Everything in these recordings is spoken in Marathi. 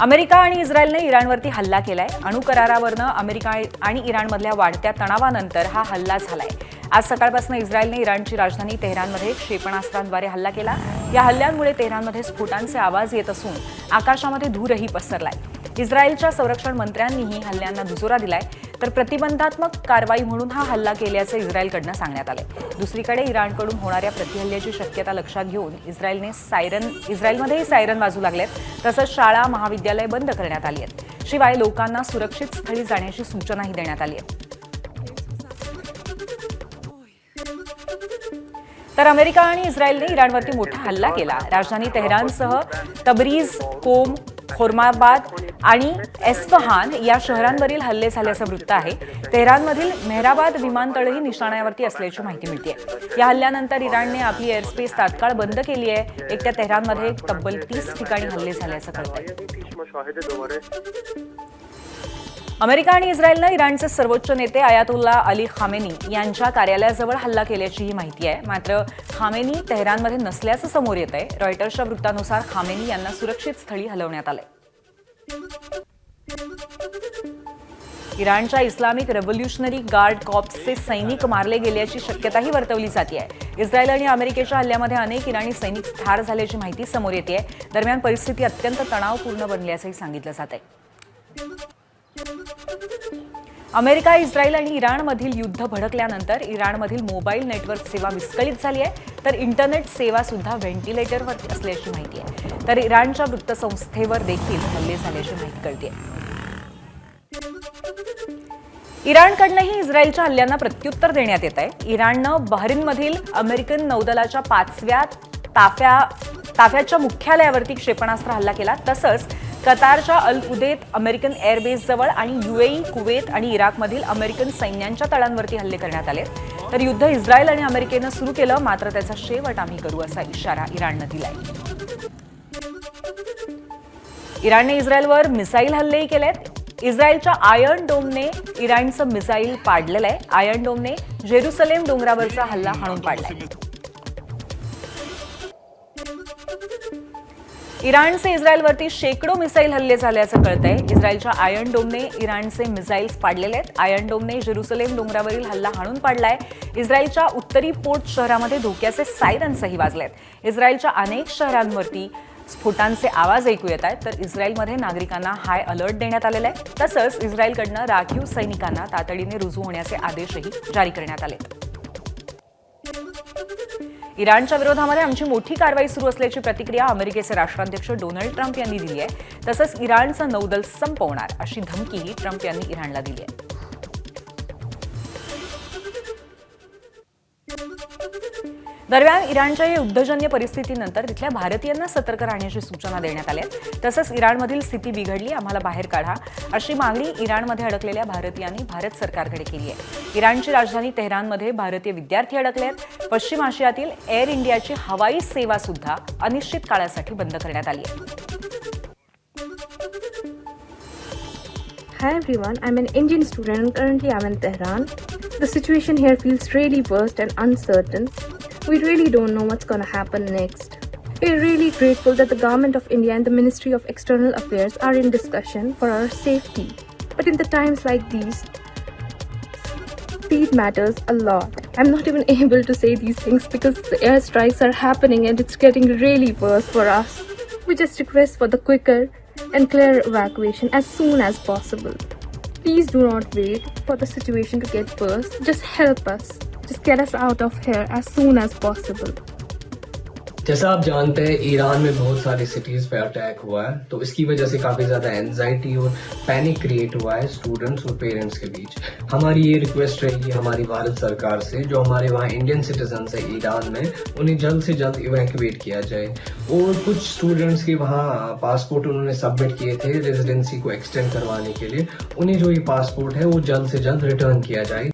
अमेरिका आणि इस्रायलने इराणवरती हल्ला केलाय। अणुकरारावरनं अमेरिका आणि इराणमधल्या वाढत्या तणावानंतर हा हल्ला झालाय। आज सकाळपासून इस्रायलने इराणची राजधानी तेहरानमध्ये क्षेपणास्त्रांद्वारे हल्ला केला। या हल्ल्यांमुळे तेहरानमध्ये स्फोटांचे आवाज येत असून आकाशामध्ये धूरही पसरलाय। इस्रायलच्या संरक्षण मंत्र्यांनीही हल्ल्यांना दुजोरा दिलाय, तर प्रतिबंधात्मक कारवाई म्हणून हा हल्ला केल्याचं इस्रायलकडनं सांगण्यात आलंय। दुसरीकडे इराणकडून होणाऱ्या प्रतिहल्ल्याची शक्यता लक्षात घेऊन इस्रायलमध्येही सायरन वाजू लागलेत। तसंच शाळा महाविद्यालय बंद करण्यात आली आहेत। शिवाय लोकांना सुरक्षित स्थळी जाण्याची सूचनाही देण्यात आली आहे। तर अमेरिका आणि इस्रायलने इराणवरती मोठा हल्ला केला। राजधानी तेहरानसह तबरीज, कोम, खोर्माबाद आणि एस्फहान या शहरांवरील हल्ले झाल्याचं वृत्त आहे। तेहरानमधील मेहराबाद विमानतळही निशाण्यावरती असल्याची माहिती मिळते। या हल्ल्यानंतर इराणने आपली एअरस्पेस तात्काळ बंद केली आहे। एकट्या तेहरानमध्ये तब्बल 30 ठिकाणी हल्ले झाल्याचं कळतंय। अमेरिका आणि इस्रायलनं इराणचे सर्वोच्च नेते आयातुल्ला अली खामेनी यांच्या कार्यालयाजवळ हल्ला केल्याचीही माहिती आहे। मात्र खामेनी तेहरानमध्ये नसल्याचं समोर येत आहे। रॉयटर्सच्या वृत्तानुसार खामेनी यांना सुरक्षित स्थळी हलवण्यात आलंय। इराणच्या इस्लामिक रेव्होल्युशनरी गार्ड कॉर्प्सचे सैनिक मारले गेल्याची शक्यताही वर्तवली जाते आहे। इस्रायल आणि अमेरिकेच्या हल्ल्यामध्ये अनेक इराणी सैनिक ठार झाल्याची माहिती समोर येते आहे। दरम्यान परिस्थिती अत्यंत तणावपूर्ण बनल्याचंही सांगितलं जात आहे। अमेरिका, इस्रायल आणि इराणमधील युद्ध भडकल्यानंतर इराणमधील मोबाईल नेटवर्क सेवा विस्कळीत झाली आहे, तर इंटरनेट सेवा सुद्धा व्हेंटिलेटरवर असल्याची माहिती आहे। तर इराणच्या वृत्तसंस्थेवर देखील हल्ले झाल्याची माहिती कळते। इराणकडनंही इस्रायलच्या हल्ल्यांना प्रत्युत्तर देण्यात येत आहे। इराणनं बहरीनमधील अमेरिकन नौदलाच्या 5व्या ताफ्याच्या मुख्यालयावरती क्षेपणास्त्र हल्ला केला। तसंच कतारच्या अल उदेत अमेरिकन एअरबेसजवळ आणि UAE, कुवेत आणि इराकमधील अमेरिकन सैन्यांच्या तळांवरती हल्ले करण्यात आले। तर युद्ध इस्रायल आणि अमेरिकेनं सुरू केलं, मात्र त्याचा शेवट आम्ही करू असा इशारा इराणनं दिलाय। इराणने इस्रायलवर मिसाईल हल्लेही केलेत। इस्रायलच्या आयर्न डोमने इराणचं मिसाईल पाडलेलं आहे। आयर्न डोमने जेरुसलेम डोंगरावरचा हल्ला हाणून पाडलाय। इराणचे इस्रायलवरती शेकडो मिसाईल हल्ले झाल्याचं कळतंय। इस्रायलच्या आयर्न डोमने इराणचे मिसाईल्स पाडलेले आहेत। आयर्न डोमने जेरुसलेम डोंगरावरील हल्ला हाणून पाडलाय। इस्रायलच्या उत्तरी पोर्ट शहरामध्ये धोक्याचे सायरन्सही वाजलेत। इस्रायलच्या अनेक शहरांवरती स्फोटांचे आवाज ऐकू येत आहेत, तर इस्रायलमध्ये नागरिकांना हाय अलर्ट देण्यात आलेला आहे। तसंच इस्रायलकडनं राखीव सैनिकांना तातडीने रुजू होण्याचे आदेशही जारी करण्यात आले। इराणच्या विरोधामध्ये आमची मोठी कारवाई सुरू असल्याची प्रतिक्रिया अमेरिकेचे राष्ट्राध्यक्ष डोनाल्ड ट्रम्प यांनी दिली आहे। तसंच इराणचं नौदल संपवणार अशी धमकीही ट्रम्प यांनी इराणला दिली आहे। दरम्यान इराणच्या या युद्धजन्य परिस्थितीनंतर तिथल्या भारतीयांना सतर्क राहण्याची सूचना देण्यात आल्या। तसंच इराणमधील स्थिती बिघडली, आम्हाला बाहेर काढा अशी मागणी इराणमध्ये अडकलेल्या भारतीयांनी भारत सरकारकडे केली आहे। इराणची राजधानी तेहरानमध्ये भारतीय विद्यार्थी अडकले आहेत। पश्चिम आशियातील एअर इंडियाची हवाई सेवा सुद्धा अनिश्चित काळासाठी बंद करण्यात आली आहे। Hi everyone, I'm an Indian student and currently I'm in Tehran. The situation here feels really worst and uncertain. We really don't know what's going to happen next. We're really grateful that the Government of India and the Ministry of External Affairs are in discussion for our safety. But in the times like these, speed matters a lot. I'm not even able to say these things because the airstrikes are happening and it's getting really worse for us. We just request for the quicker and clear evacuation as soon as possible. Please do not wait for the situation to get worse. Just help us. Just get us out of here as soon as possible. जैसा आप जानते हैं ईरान में बहुत सारी सिटीज पे अटैक हुआ है, तो इसकी वजह से काफी ज्यादा एंजाइटी और पैनिक क्रिएट हुआ है स्टूडेंट्स और पेरेंट्स के बीच। हमारी ये रिक्वेस्ट रहेगी हमारी भारत सरकार से, जो हमारे वहाँ इंडियन सिटीजन है ईरान में, उन्हें जल्द से जल्द इवैक्यूएट किया जाए। और कुछ स्टूडेंट्स के वहाँ पासपोर्ट उन्होंने सबमिट किए थे रेजिडेंसी को एक्सटेंड करवाने के लिए, उन्हें जो ये पासपोर्ट है वो जल्द से जल्द रिटर्न किया जाए।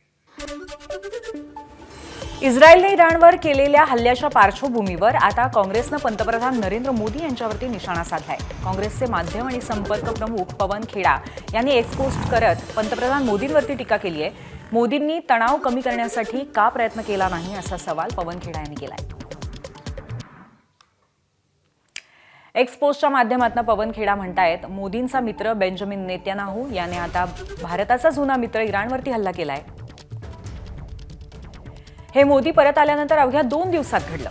इस्रायलने इराणवर केलेल्या हल्ल्याच्या पार्श्वभूमीवर आता काँग्रेसनं पंतप्रधान नरेंद्र मोदी यांच्यावरती निशाणा साधलाय। काँग्रेसचे माध्यम आणि संपर्क प्रमुख पवन खेडा यांनी एक्सपोस्ट करत पंतप्रधान मोदींवरती टीका केली आहे। मोदींनी तणाव कमी करण्यासाठी का प्रयत्न केला नाही असा सवाल पवन खेडा यांनी केलाय। एक्सपोजच्या माध्यमातून पवन खेडा म्हणतायत, मोदींचा मित्र बेंजामिन नेतन्याहू याने आता भारताचा जुना मित्र इराणवरती हल्ला केलाय. हे मोदी परत आल्यानंतर अवघ्या 2 दिवसात घडलं.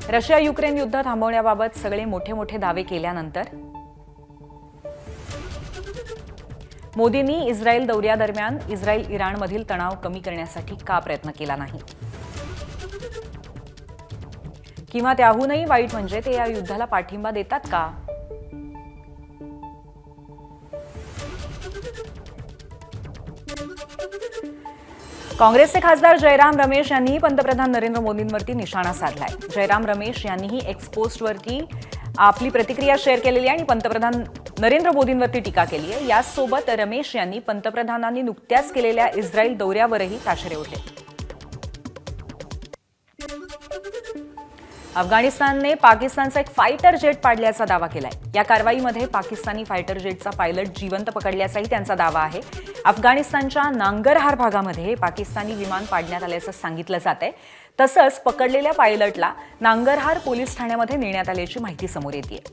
रशिया युक्रेन युद्ध थांबवण्याबाबत सगळे मोठे मोठे दावे केल्यानंतर मोदींनी इस्रायल दौऱ्यादरम्यान इस्रायल इराणमधील तणाव कमी करण्यासाठी का प्रयत्न केला नाही, किंवा त्याहूनही वाईट म्हणजे ते या युद्धाला पाठिंबा देतात का? काँग्रेसचे खासदार जयराम रमेश यांनीही पंतप्रधान नरेंद्र मोदींवरती निशाणा साधलाय. जयराम रमेश यांनीही एक्सपोस्टवरती आपली प्रतिक्रिया शेअर केलेली आहे आणि पंतप्रधान नरेंद्र मोदींवरती टीका केली आहे. यासोबत रमेश यांनी पंतप्रधानांनी नुकत्याच केलेल्या इस्रायल दौऱ्यावरही ताशेरे ओढले. अफगाणिस्तानने पाकिस्तानचा एक फायटर जेट पाडल्याचा दावा केलाय. या कारवाईमध्ये पाकिस्तानी फायटर जेटचा पायलट जिवंत पकडल्याचाही त्यांचा दावा आहे. अफगाणिस्तानच्या नांगरहार भागामध्ये हे पाकिस्तानी विमान पाडण्यात आल्याचं सांगितलं जात आहे. तसंच पकडलेल्या पायलटला नांगरहार पोलीस ठाण्यामध्ये नेण्यात आल्याची माहिती समोर येते.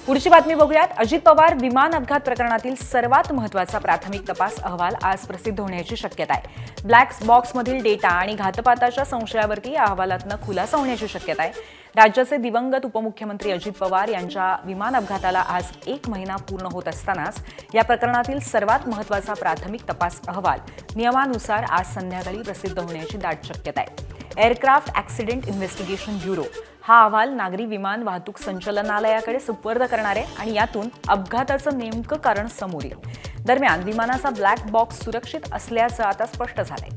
पुढची बातमी बघूयात. अजित पवार विमान अपघात प्रकरणातील सर्वात महत्त्वाचा प्राथमिक तपास अहवाल आज प्रसिद्ध होण्याची शक्यता आहे. ब्लॅक बॉक्समधील डेटा आणि घातपाताच्या संशयावरती या अहवालातनं खुलासा होण्याची शक्यता आहे. राज्याचे दिवंगत उपमुख्यमंत्री अजित पवार यांच्या विमान अपघाताला आज 1 महिना पूर्ण होत असतानाच या प्रकरणातील सर्वात महत्त्वाचा प्राथमिक तपास अहवाल नियमानुसार आज संध्याकाळी प्रसिद्ध होण्याची दाट शक्यता आहे. एअरक्राफ्ट ॲक्सिडेंट इन्व्हेस्टिगेशन ब्युरो हा अहवाल नागरी विमान वाहतूक संचालनालयाकडे सुपूर्द करणार आहे आणि यातून अपघाताचं नेमकं कारण समोर येईल. दरम्यान विमानाचा ब्लॅक बॉक्स सुरक्षित असल्याचं आता स्पष्ट झालंय.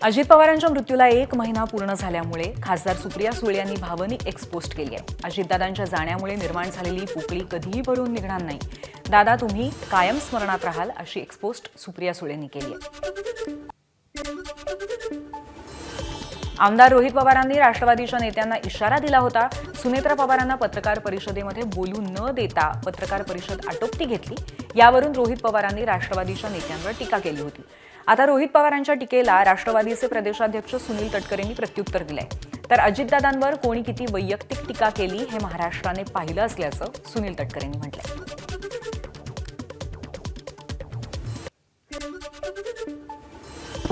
अजित पवारांच्या मृत्यूला 1 महिना पूर्ण झाल्यामुळे खासदार सुप्रिया सुळे यांनी भावनिक एक्सपोस्ट केली आहे. अजितदादांच्या जाण्यामुळे निर्माण झालेली पोकळी कधीही भरून निघणार नाही. दादा, तुम्ही कायम स्मरणात राहाल, अशी एक्सपोस्ट सुप्रिया सुळेंनी केली आहे. आमदार रोहित पवारांनी राष्ट्रवादीच्या नेत्यांना इशारा दिला होता. सुनेत्रा पवारांना पत्रकार परिषदेमध्ये बोलू न देता पत्रकार परिषद आटोपती घेतली. यावरून रोहित पवारांनी राष्ट्रवादीच्या नेत्यांवर टीका केली होती. आता रोहित पवारांच्या टीकेला राष्ट्रवादीचे प्रदेशाध्यक्ष सुनील तटकरेंनी प्रत्युत्तर दिलंय. तर अजितदादांवर कोणी किती वैयक्तिक टीका केली हे महाराष्ट्राने पाहिलं असल्याचं सुनील तटकरेंनी म्हटलंय.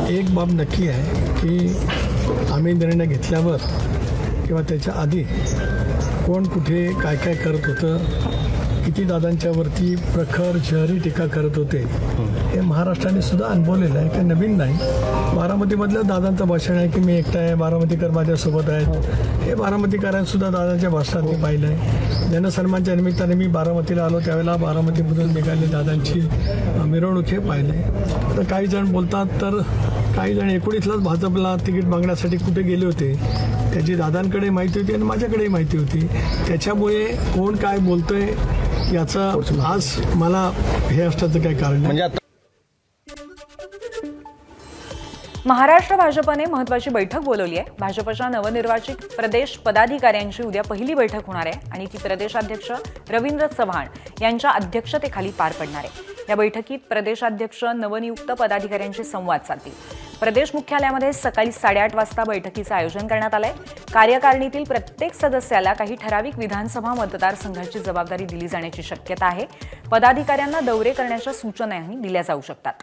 एक बाब नक्की आहे की आम्ही निर्णय घेतल्यावर किंवा त्याच्या आधी कोण कुठे काय काय करत होतं, किती दादांच्यावरती प्रखर शहरी टीका करत होते, हे महाराष्ट्राने सुद्धा अनुभवलेलं आहे. काही नवीन नाही. बारामतीमधलं दादांचं भाषण आहे की मी एकटा आहे, बारामतीकर माझ्यासोबत आहेत, हे बारामतीकरांसुद्धा दादांच्या भाषणात मी पाहिलं आहे. जनसन्मानच्या निमित्ताने मी बारामतीला आलो त्यावेळेला बारामतीमधून निघाले दादांची मिरवणूक हे पाहिले. आता काही जण बोलतात तर काही जण 19लाच भाजपला तिकीट मागण्यासाठी कुठे गेले होते त्याची दादांकडे माहिती होती आणि माझ्याकडेही माहिती होती. त्याच्यामुळे कोण काय बोलतोय याचं आज मला हे असण्याचं काही कारण नाही. महाराष्ट्र भाजपने महत्त्वाची बैठक बोलवली आहे. भाजपच्या नवनिर्वाचित प्रदेश पदाधिकाऱ्यांची उद्या पहिली बैठक होणार आहे आणि ती प्रदेशाध्यक्ष रवींद्र चव्हाण यांच्या अध्यक्षतेखाली पार पडणार आहे. या बैठकीत प्रदेशाध्यक्ष नवनियुक्त पदाधिकाऱ्यांशी संवाद साधतील. प्रदेश मुख्यालयामध्ये सकाळी 8:30 वाजता बैठकीचं आयोजन करण्यात आलंय. कार्यकारिणीतील प्रत्येक सदस्याला काही ठराविक विधानसभा मतदारसंघाची जबाबदारी दिली जाण्याची शक्यता आहे. पदाधिकाऱ्यांना दौरे करण्याच्या सूचनाही दिल्या जाऊ शकतात.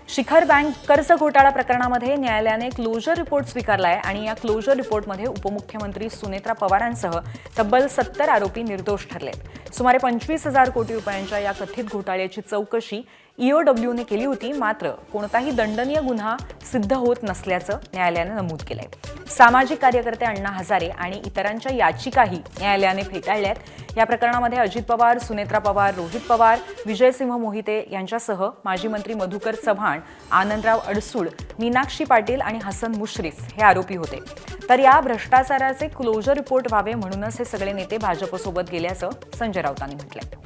शिखर बँक कर्ज घोटाळा प्रकरणामध्ये न्यायालयाने क्लोजर रिपोर्ट स्वीकारलाय आणि या क्लोजर रिपोर्टमध्ये उपमुख्यमंत्री सुनेत्रा पवारांसह तब्बल 70 आरोपी निर्दोष ठरलेत. सुमारे 25,000 कोटी रुपयांच्या या कथित घोटाळ्याची चौकशी EOWने केली होती. मात्र कोणताही दंडनीय गुन्हा सिद्ध होत नसल्याचं न्यायालयाने नमूद केलंय. सामाजिक कार्यकर्ते अण्णा हजारे आणि इतरांच्या याचिकाही न्यायालयाने फेटाळल्यात. या प्रकरणामध्ये अजित पवार, सुनेत्रा पवार, रोहित पवार, विजयसिंह मोहिते यांच्यासह माजी मंत्री मधुकर चव्हाण, आनंदराव अडसूळ, मीनाक्षी पाटील आणि हसन मुश्रीफ हे आरोपी होते. तर या भ्रष्टाचाराचे क्लोजर रिपोर्ट व्हावे म्हणूनच हे सगळे नेते भाजपसोबत गेल्याचं संजय राऊतांनी म्हटलंय.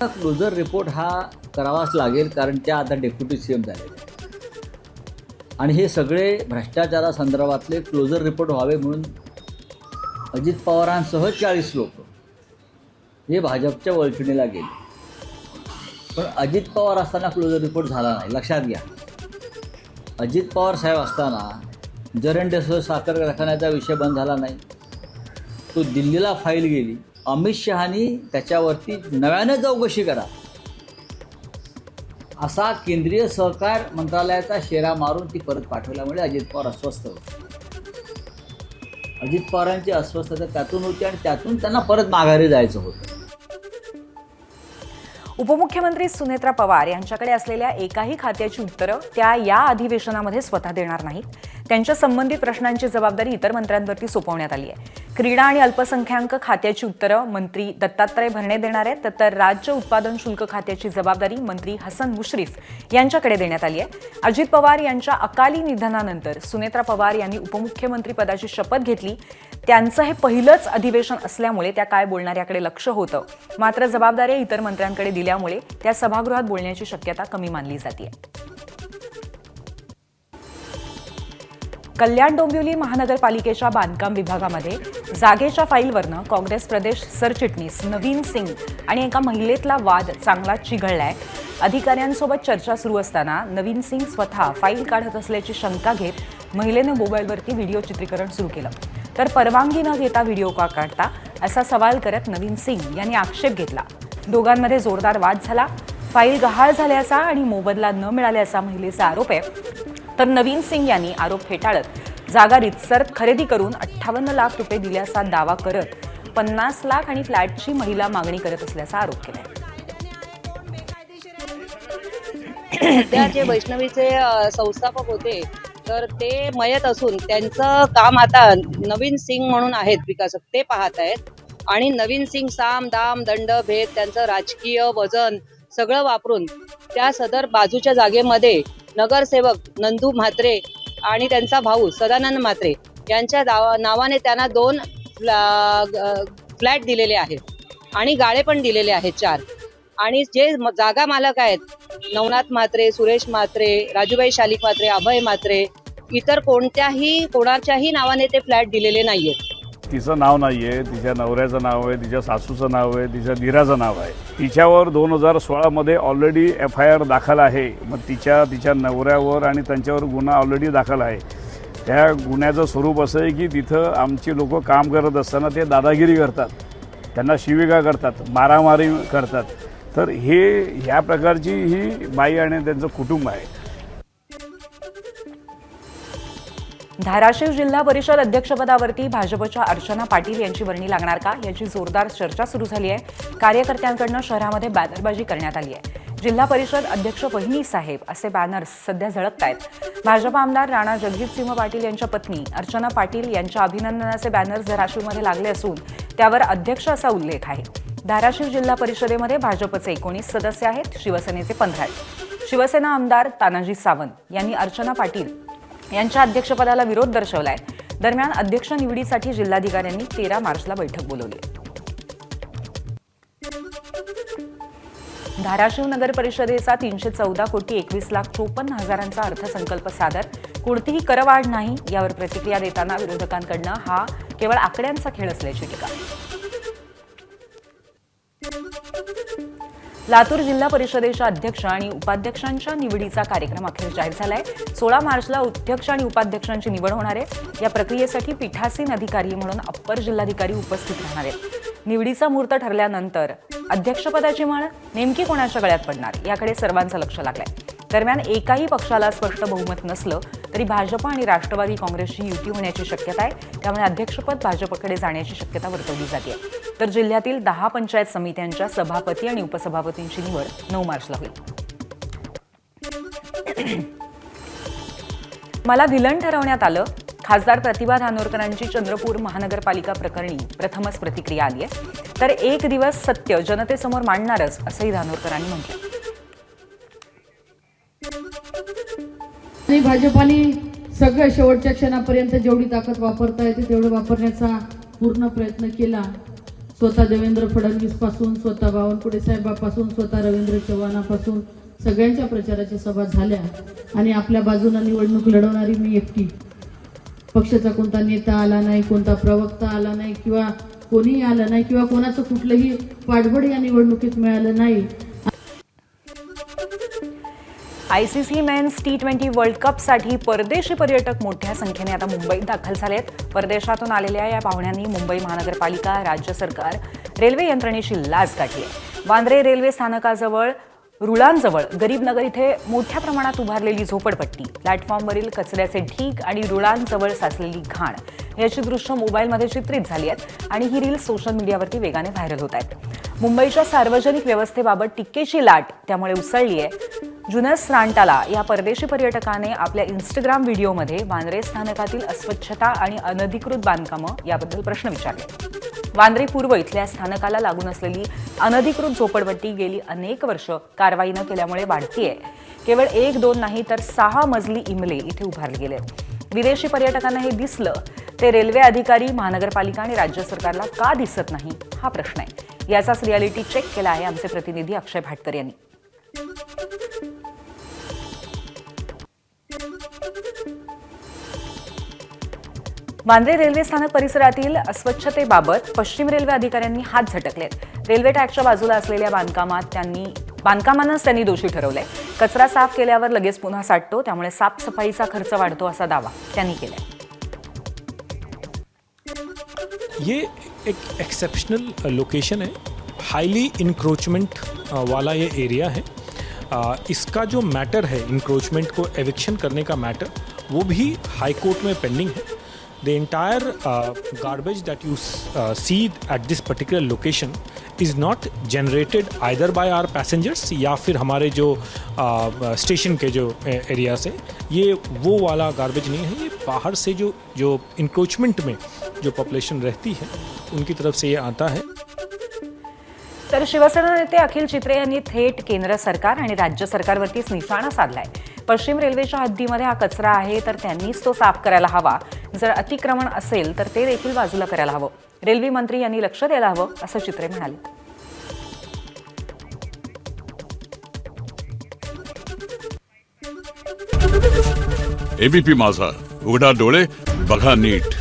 क्लोजर रिपोर्ट हा करावाच लागेल कारण त्या आता डेप्युटी CM झालेले आहेत आणि हे सगळे भ्रष्टाचारासंदर्भातले क्लोजर रिपोर्ट व्हावे म्हणून अजित पवारांसह 40 लोक हे भाजपच्या वळखणीला गेले. पण अजित पवार असताना क्लोजर रिपोर्ट झाला नाही, लक्षात घ्या. अजित पवार साहेब असताना जरंडेश्वर साखर कारखान्याचा विषय बंद झाला नाही, तो दिल्लीला फाईल गेली. अमित शहानी त्याच्यावरती नव्यानं चौकशी करा असा केंद्रीय सहकार मंत्रालयाचा शेरा मारून ती परत पाठवल्यामुळे अजित पवार अस्वस्थ होते. अजित पवारांची अस्वस्थता त्यातून होती आणि त्यातून त्यांना परत माघारी जायचं होतं. उपमुख्यमंत्री सुनेत्रा पवार यांच्याकडे असलेल्या एकाही खात्याची उत्तरं त्या या अधिवेशनामध्ये स्वतः देणार नाहीत. त्यांच्या संबंधित प्रश्नांची जबाबदारी इतर मंत्र्यांवरती सोपवण्यात आली आहे. क्रीडा आणि अल्पसंख्याक खात्याची उत्तरं मंत्री दत्तात्रय भरणे देणार आहेत, तर राज्य उत्पादन शुल्क खात्याची जबाबदारी मंत्री हसन मुश्रीफ यांच्याकडे देण्यात आली आहे. अजित पवार यांच्या अकाली निधनानंतर सुनेत्रा पवार यांनी उपमुख्यमंत्री पदाची शपथ घेतली. त्यांचं हे पहिलंच अधिवेशन असल्यामुळे त्या काय बोलणाऱ्याकडे लक्ष होतं. मात्र जबाबदाऱ्या इतर मंत्र्यांकडे दिल्यामुळे त्या सभागृहात बोलण्याची शक्यता कमी मानली जाते. कल्याण डोंबिवली महानगरपालिकेच्या बांधकाम विभागामध्ये जागेच्या फाईलवरनं काँग्रेस प्रदेश सरचिटणीस नवीन सिंग आणि एका महिलेतला वाद चांगला चिघळलाय. अधिकाऱ्यांसोबत चर्चा सुरू असताना नवीन सिंग स्वतः फाईल काढत असल्याची शंका घेत महिलेनं मोबाईलवरती व्हिडिओ चित्रीकरण सुरू केलं. तर परवानगी न घेता व्हिडिओ का काढता असा सवाल करत नवीन सिंग यांनी आक्षेप घेतला. दोघांमध्ये जोरदार वाद झाला. फाईल गहाळ झाल्याचा आणि मोबदला न मिळाल्याचा महिलेचा आरोप आहे. तर नवीन सिंग यांनी आरोप फेटाळत जागा रितसर खरेदी करून 58 लाख रुपये दिल्याचा दावा करत 50 लाख आणि फ्लॅटची महिला मागणी करत असल्याचा आरोप केला. सध्या जे वैष्णवीचे संस्थापक होते तर ते मयत असून त्यांचं काम आता नवीन सिंग म्हणून आहेत विकासक, ते पाहत आहेत. आणि नवीन सिंग साम दाम दंड भेद त्यांचं राजकीय वजन सगळं वापरून त्या सदर बाजूच्या जागेमध्ये नगरसेवक नंदू म्हात्रे आणि त्यांचा भाऊ सदानंद म्हात्रे यांच्या नावाने त्यांना 2 फ्लॅट दिलेले आहेत आणि गाळे पण दिलेले आहेत 4. आणि जे जागा मालक आहेत नवनाथ म्हात्रे, सुरेश म्हात्रे, राजूबाई शालिक म्हात्रे, अभय म्हात्रे, इतर कोणाच्याही नावाने ते फ्लॅट दिलेले नाहीयेत. तिचं नाव नाही आहे, तिच्या नवऱ्याचं नाव आहे, तिच्या सासूचं नाव आहे, तिच्या धीराचं नाव आहे. तिच्यावर 2016मध्ये ऑलरेडी FIR दाखल आहे. मग तिच्या नवऱ्यावर आणि त्यांच्यावर गुन्हा ऑलरेडी दाखल आहे. त्या गुन्ह्याचं स्वरूप असं आहे की तिथं आमची लोक काम करत असताना ते दादागिरी करतात, त्यांना शिवीगाळ करतात, मारामारी करतात. तर ह्या प्रकारची ही बाई आणि त्यांचं कुटुंब आहे. धाराशिव जिल्हा परिषद अध्यक्षपदावरती भाजपच्या अर्चना पाटील यांची वर्णी लागणार का याची जोरदार चर्चा सुरू झाली आहे. कार्यकर्त्यांकडून शहरामध्ये बॅनरबाजी करण्यात आली आहे. जिल्हा परिषद अध्यक्ष वहिनी साहेब असे बॅनर्स सध्या झळकत आहेत. भाजप आमदार राणा जगजितसिंह पाटील यांच्या पत्नी अर्चना पाटील यांच्या अभिनंदनाचे बॅनर्स धाराशिवमध्ये लागले असून त्यावर अध्यक्ष असा उल्लेख आहे. धाराशिव जिल्हा परिषदेमध्ये भाजपचे 19 सदस्य आहेत, शिवसेनेचे 15 आहेत. शिवसेना आमदार तानाजी सावंत यांनी अर्चना पाटील यांच्या अध्यक्षपदाला विरोध दर्शवलाय. दरम्यान अध्यक्ष निवडीसाठी जिल्हाधिकाऱ्यांनी 13 मार्चला बैठक बोलावली. धाराशिव नगर परिषदेचा 314,21,54,000 अर्थसंकल्प सादर. कोणतीही करवाढ नाही यावर प्रतिक्रिया देताना विरोधकांकडनं हा केवळ आकड्यांचा खेळ असल्याची टीका. लातूर जिल्हा परिषदेच्या अध्यक्ष आणि उपाध्यक्षांच्या निवडीचा कार्यक्रम अखेर जाहीर झालाय. 16 मार्चला अध्यक्ष आणि उपाध्यक्षांची निवड होणार आहे. या प्रक्रियेसाठी पीठासीन अधिकारी म्हणून अप्पर जिल्हाधिकारी उपस्थित राहणार आहेत. निवडीचा मुहूर्त ठरल्यानंतर अध्यक्षपदाची माळ नेमकी कोणाच्या गळ्यात पडणार याकडे सर्वांचं लक्ष लागलंय. दरम्यान एकाही पक्षाला स्पष्ट बहुमत नसलं तरी भाजप आणि राष्ट्रवादी काँग्रेसची युती होण्याची शक्यता आहे. त्यामुळे अध्यक्षपद भाजपकडे जाण्याची शक्यता वर्तवली जाते. तर जिल्ह्यातील 10 पंचायत समित्यांच्या सभापती आणि उपसभापतींची निवड 9 मार्चला होईल. मला विलन ठरवण्यात आलं. खासदार प्रतिभा धानोरकरांची चंद्रपूर महानगरपालिका प्रकरणी प्रथमच प्रतिक्रिया आली आहे. तर एक दिवस सत्य जनतेसमोर मांडणारच असंही धानोरकरांनी म्हटलं. आणि भाजपाने सगळं शेवटच्या क्षणापर्यंत जेवढी ताकद वापरता येते तेवढं वापरण्याचा पूर्ण प्रयत्न केला. स्वतः देवेंद्र फडणवीस पासून, स्वतः बावनकुळे साहेबापासून, स्वतः रवींद्र चव्हाणापासून सगळ्यांच्या प्रचाराच्या सभा झाल्या. आणि आपल्या बाजूने निवडणूक लढवणारी मी एकटी. पक्षाचा कोणता नेता आला नाही, कोणता प्रवक्ता आला नाही किंवा कोणीही आलं नाही किंवा कोणाचं कुठलंही पाठबळ या निवडणुकीत मिळालं नाही. ICC मेन्स T20 वर्ल्ड कपसाठी परदेशी पर्यटक मोठ्या संख्येने आता मुंबईत दाखल झाले आहेत. परदेशातून आलेल्या या पाहुण्यांनी मुंबई महानगरपालिका, राज्य सरकार, रेल्वे यंत्रणेची लाज काढली आहे. वांद्रे रेल्वे स्थानकाजवळ रुळांजवळ गरीबनगर इथे मोठ्या प्रमाणात उभारलेली झोपडपट्टी, प्लॅटफॉर्मवरील कचऱ्याचे ढीग आणि रुळांजवळ साचलेली घाण याची दृश्य मोबाईलमध्ये चित्रित झाली आहेत आणि ही रील सोशल मीडियावरती वेगाने व्हायरल होत आहेत. मुंबईच्या सार्वजनिक व्यवस्थेबाबत टीकेची लाट त्यामुळे उसळली आहे. जुनस रांटाला या परदेशी पर्यटकाने आपल्या इंस्टाग्राम व्हिडिओमध्ये वांद्रे स्थानकातील अस्वच्छता आणि अनधिकृत बांधकामं याबद्दल प्रश्न विचारले. वांद्रे पूर्व इथल्या स्थानकाला लागून असलेली अनधिकृत झोपडपट्टी गेली अनेक वर्ष कारवाई न केल्यामुळे वाढतीये. केवळ 1-2 नाही तर 6 मजली इमले इथे उभारले गेले. विदेशी पर्यटकांना हे दिसलं ते रेल्वे अधिकारी, महानगरपालिका आणि राज्य सरकारला का दिसत नाही हा प्रश्न आहे. याचाच रियालिटी चेक केला आहे आमचे प्रतिनिधी अक्षय भाटकर यांनी. वांद्रे रेल्वे स्थानक परिसरातील अस्वच्छतेबाबत पश्चिम रेल्वे अधिकाऱ्यांनी हात झटकलेत. रेल्वे ट्रॅकच्या बाजूला असलेल्या बांधकामांनाच त्यांनी दोषी ठरवलंय. कचरा साफ केल्यावर लगेच पुन्हा साठतो, त्यामुळे साफसफाईचा खर्च वाढतो असा दावा त्यांनी केलाय. ये एक एक्सेप्शनल लोकेशन है, हाईली इंक्रोचमेंट वाला ये एरिया है. इसका जो मैटर है इंक्रोचमेंट को एविक्शन करने का मैटर, वो भी हाई कोर्ट में पेंडिंग है. The entire garbage that you see at this particular location is not generated either by our passengers या फिर हमारे जो स्टेशन के जो एरिया से, ये वो वाला गार्बेज नहीं है. ये बाहर से जो इंक्रोचमेंट में जो पॉपुलेशन रहती है उनकी तरफ से ये आता है. तर शिवसेना नेते अखिल चित्रे यांनी थेट केंद्र सरकार आणि राज्य सरकारवरतीच निशाणा साधलाय. पश्चिम रेल्वेच्या हद्दीमध्ये हा कचरा आहे तर त्यांनीच तो साफ करायला हवा. जर अतिक्रमण असेल तर ते देखील बाजूला करायला हवं. रेल्वे मंत्री यांनी लक्ष द्यायला हवं असं चित्रे म्हणाले. एबीपी माझा, उघडा डोळे बघा नीट.